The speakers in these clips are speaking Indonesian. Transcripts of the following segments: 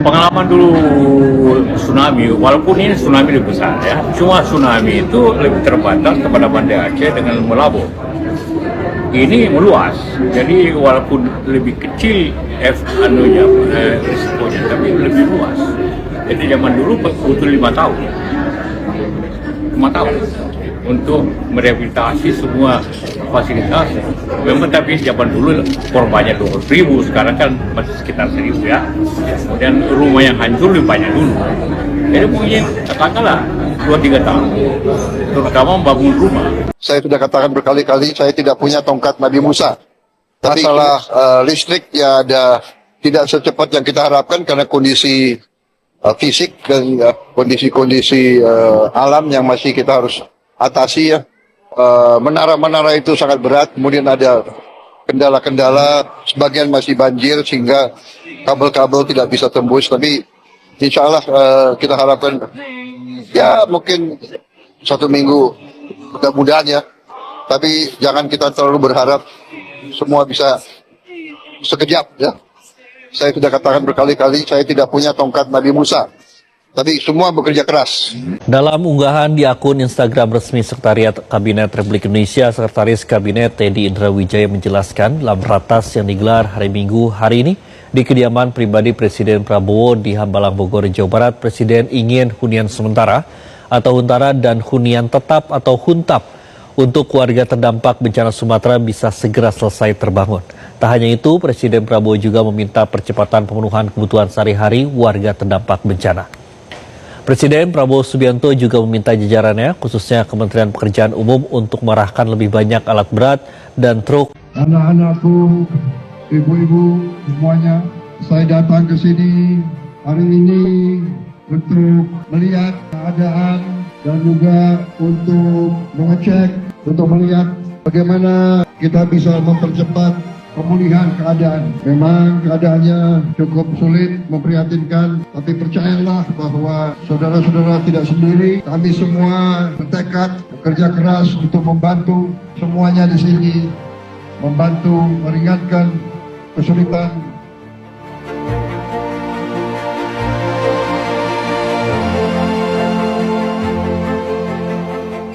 Pengalaman dulu tsunami, walaupun ini tsunami lebih besar ya, cuma tsunami itu lebih terbatas kepada Banda Aceh dengan Melabo. Ini meluas, jadi walaupun lebih kecil risikonya, tapi lebih luas. Jadi zaman dulu butuh 5 tahun, 5 tahun untuk merehabilitasi semua fasilitas. Memang tapi zaman dulu korbannya 200.000, sekarang kan masih sekitar 1.000 ya. Kemudian rumah yang hancur lebih banyak dulu. Jadi mungkin katakanlah 2-3 tahun, terutama bangun rumah. Saya sudah katakan berkali-kali, saya tidak punya tongkat Nabi Musa. Tapi masalah listrik ya ada tidak secepat yang kita harapkan karena kondisi fisik dan kondisi-kondisi alam yang masih kita harus atasi ya. Menara-menara itu sangat berat, kemudian ada kendala-kendala, sebagian masih banjir sehingga kabel-kabel tidak bisa tembus. Tapi insya Allah kita harapkan ya mungkin 1 minggu mudah-mudahan ya. Tapi jangan kita terlalu berharap semua bisa sekejap ya. Saya sudah katakan berkali-kali, saya tidak punya tongkat Nabi Musa. Tapi semua bekerja keras. Dalam unggahan di akun Instagram resmi Sekretariat Kabinet Republik Indonesia, Sekretaris Kabinet Teddy Indrawijaya menjelaskan dalam ratas yang digelar hari Minggu hari ini di kediaman pribadi Presiden Prabowo di Hambalang Bogor, Jawa Barat, Presiden ingin hunian sementara atau huntara dan hunian tetap atau huntap untuk warga terdampak bencana Sumatera bisa segera selesai terbangun. Tak hanya itu, Presiden Prabowo juga meminta percepatan pemenuhan kebutuhan sehari-hari warga terdampak bencana. Presiden Prabowo Subianto juga meminta jajarannya, khususnya Kementerian Pekerjaan Umum, untuk mengerahkan lebih banyak alat berat dan truk. Anak-anakku, ibu-ibu semuanya, saya datang ke sini hari ini untuk melihat keadaan dan juga untuk mengecek, untuk melihat bagaimana kita bisa mempercepat pemulihan keadaan. Memang keadaannya cukup sulit, memprihatinkan, tapi percayalah bahwa saudara-saudara tidak sendiri. Kami semua bertekad bekerja keras untuk membantu semuanya di sini, membantu meringankan kesulitan.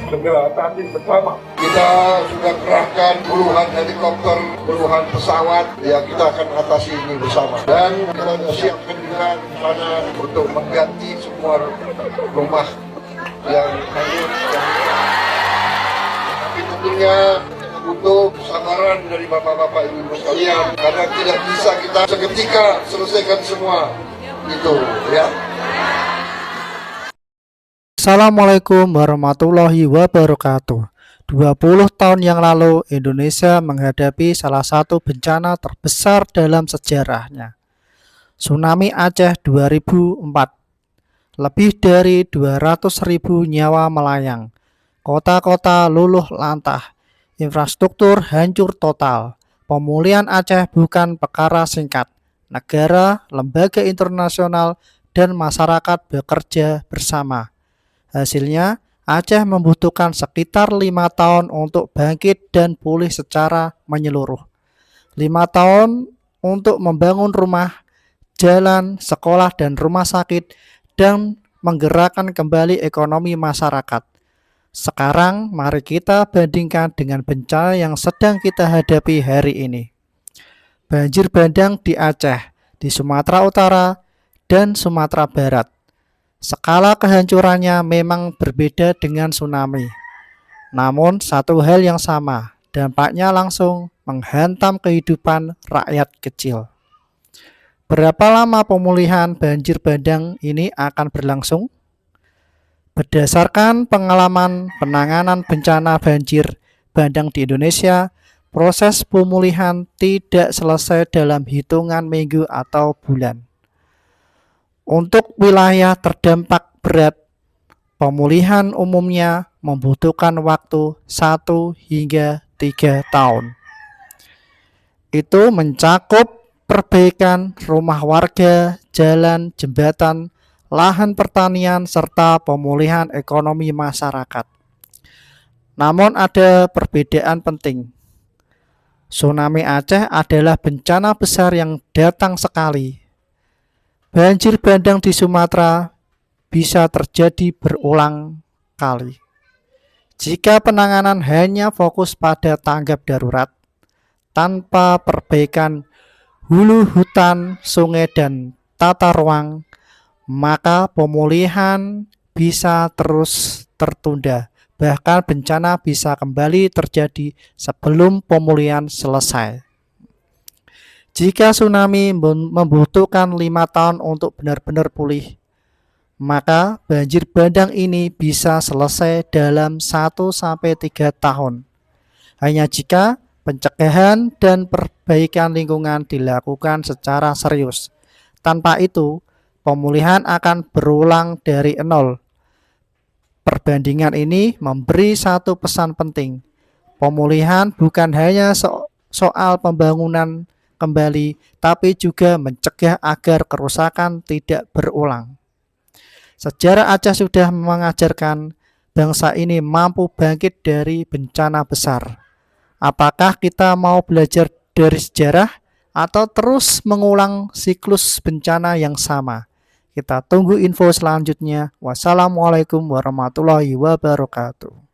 Segera tadi bersama. Kita sudah kerahkan puluhan helikopter, puluhan pesawat, ya kita akan atasi ini bersama. Dan kita sudah siapkan juga di sana untuk mengganti semua rumah yang hanyut. Tapi tentunya butuh kesabaran dari bapak-bapak ibu-ibu sekalian, karena tidak bisa kita seketika selesaikan semua itu, ya. Assalamualaikum warahmatullahi wabarakatuh. 20 tahun yang lalu Indonesia menghadapi salah satu bencana terbesar dalam sejarahnya. Tsunami Aceh 2004. Lebih dari 200.000 nyawa melayang. Kota-kota luluh lantah. Infrastruktur hancur total. Pemulihan Aceh bukan perkara singkat. Negara, lembaga internasional, dan masyarakat bekerja bersama. Hasilnya, Aceh membutuhkan sekitar 5 tahun untuk bangkit dan pulih secara menyeluruh. 5 tahun untuk membangun rumah, jalan, sekolah, dan rumah sakit, dan menggerakkan kembali ekonomi masyarakat. Sekarang, mari kita bandingkan dengan bencana yang sedang kita hadapi hari ini. Banjir bandang di Aceh, di Sumatera Utara, dan Sumatera Barat. Skala kehancurannya memang berbeda dengan tsunami. Namun satu hal yang sama, dampaknya langsung menghantam kehidupan rakyat kecil. Berapa lama pemulihan banjir bandang ini akan berlangsung? Berdasarkan pengalaman penanganan bencana banjir bandang di Indonesia, proses pemulihan tidak selesai dalam hitungan minggu atau bulan. Untuk wilayah terdampak berat, pemulihan umumnya membutuhkan waktu 1 hingga 3 tahun. Itu mencakup perbaikan rumah warga, jalan, jembatan, lahan pertanian, serta pemulihan ekonomi masyarakat. Namun ada perbedaan penting. Tsunami Aceh adalah bencana besar yang datang sekali. banjir bandang di Sumatera bisa terjadi berulang kali. Jika penanganan hanya fokus pada tanggap darurat, tanpa perbaikan hulu hutan, sungai, dan tata ruang, maka pemulihan bisa terus tertunda. Bahkan bencana bisa kembali terjadi sebelum pemulihan selesai. Jika tsunami membutuhkan 5 tahun untuk benar-benar pulih, maka banjir bandang ini bisa selesai dalam 1-3 tahun. Hanya jika pencegahan dan perbaikan lingkungan dilakukan secara serius. Tanpa itu, pemulihan akan berulang dari nol. Perbandingan ini memberi satu pesan penting. Pemulihan bukan hanya soal pembangunan kembali, tapi juga mencegah agar kerusakan tidak berulang. Sejarah Aceh sudah mengajarkan bangsa ini mampu bangkit dari bencana besar. Apakah kita mau belajar dari sejarah atau terus mengulang siklus bencana yang sama? Kita tunggu info selanjutnya. Wassalamualaikum warahmatullahi wabarakatuh.